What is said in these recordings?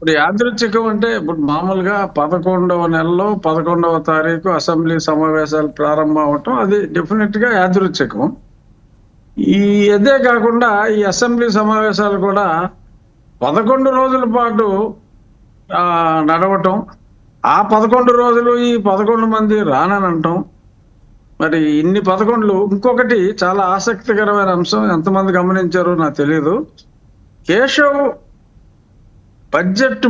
ఇప్పుడు యాదృచ్ఛికం అంటే ఇప్పుడు మామూలుగా 11వ నెలలో 11వ తారీఖు అసెంబ్లీ సమావేశాలు ప్రారంభం అవటం అది డెఫినెట్ గా యాదృచ్ఛికం. ఈ అదే కాకుండా ఈ అసెంబ్లీ సమావేశాలు కూడా 11 రోజుల పాటు నడవటం, ఆ 11 రోజులు ఈ 11 మంది రాననంటాం. మరి ఇన్ని 11లు ఇంకొకటి చాలా ఆసక్తికరమైన అంశం, ఎంతమంది గమనించారో నాకు తెలియదు. కేశవ్ బడ్జెట్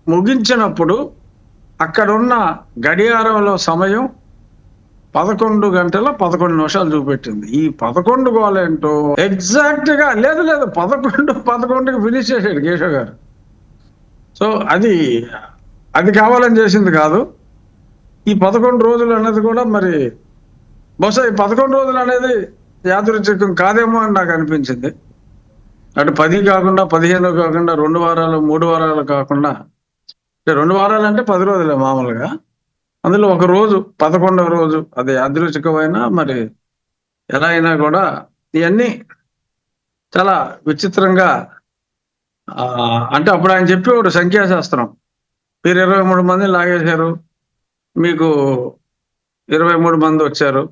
ముగించినప్పుడు అక్కడున్న గడియారంలో సమయం 11 గంటల 11 నిమిషాలు చూపెట్టింది. ఈ 11 గోలేంటో ఎగ్జాక్ట్ గా లేదు 11కి ఫినిష్ చేశాడు కేశవ్ గారు. సో అది కావాలని చేసింది కాదు. ఈ 11 రోజులు అనేది కూడా మరి బహుశా ఈ 11 రోజులు అనేది యాదృచ్ఛికం కాదేమో అని నాకు అనిపించింది. అటు 10 కాకుండా 15 కాకుండా 2 వారాలు 3 వారాలు కాకుండా 2 వారాలు అంటే 10 రోజులే మామూలుగా. అందులో ఒక రోజు 11వ రోజు అది యాదృచ్ఛికమైనా మరి ఎలా అయినా కూడా ఇవన్నీ చాలా విచిత్రంగా అంటే అప్పుడు ఆయన చెప్పేవాడు సంఖ్యాశాస్త్రం. మీరు 23 మందిని లాగేశారు, మీకు 23 మంది వచ్చారు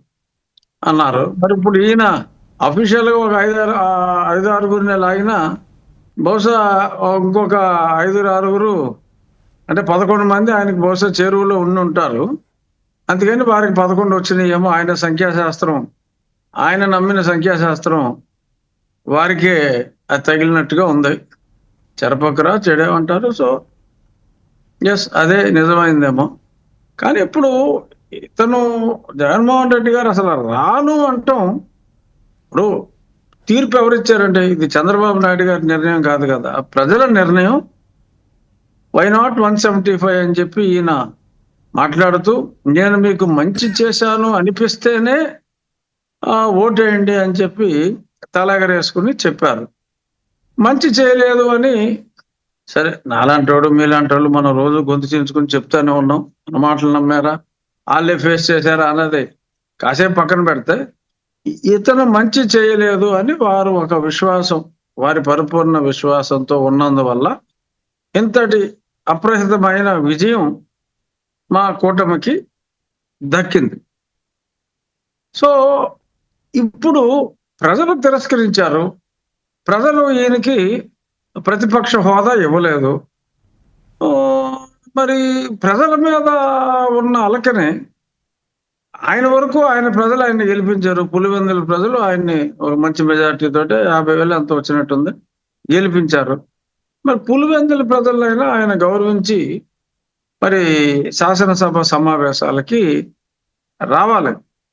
అన్నారు. మరి ఇప్పుడు ఈయన అఫీషియల్ గా ఒక 5-6 లాగినా బహుశా ఇంకొక 5-6 అంటే 11 మంది ఆయనకు బహుశా చెరువులో ఉంటారు. అందుకని వారికి 11 వచ్చినాయేమో. ఆయన సంఖ్యాశాస్త్రం, ఆయన నమ్మిన సంఖ్యాశాస్త్రం వారికే అది తగిలినట్టుగా ఉంది. చెరపక్కరా చెడేమంటారు. సో ఎస్, అదే నిజమైందేమో. కానీ ఇప్పుడు ఇతను జగన్మోహన్ రెడ్డి గారు అసలు రాను అంటాం. ఇప్పుడు తీర్పు ఎవరిచ్చారంటే ఇది చంద్రబాబు నాయుడు గారి నిర్ణయం కాదు కదా, ప్రజల నిర్ణయం. వై నాట్ 175 అని చెప్పి ఈయన మాట్లాడుతూ, నేను మీకు మంచి చేశాను అనిపిస్తేనే ఓటేయండి అని చెప్పి తలెగరేసుకుని చెప్పారు. మంచి చేయలేదు అని సరే, నాలాంటోడు మీలాంటోళ్ళు మనం రోజు గొంతు చించుకుని చెప్తానే ఉన్నాం. మన మాటలు నమ్మారా, వాళ్ళే ఫేస్ చేశారా అన్నది కాసేపు పక్కన పెడితే, ఇతను మంచి చేయలేదు అని వారు ఒక విశ్వాసం, వారి పరిపూర్ణ విశ్వాసంతో ఉన్నందువల్ల ఇంతటి అప్రహితమైన విజయం మా కూటమికి దక్కింది. సో ఇప్పుడు ప్రజలు తిరస్కరించారు. ప్రజలు ఈయనకి ప్రతిపక్ష హోదా ఇవ్వలేదు. మరి ప్రజల మీద ఉన్న అలకనే ఆయన వరకు ప్రజలు ఆయన్ని గెలిపించారు. పులివెందుల ప్రజలు ఆయన్ని ఒక మంచి మెజార్టీ తోటి 50,000 ఎంత వచ్చినట్టుంది గెలిపించారు. మరి పులివెందుల ప్రజలైనా ఆయన గౌరవించి మరి శాసనసభ సమావేశాలకి రావాలి.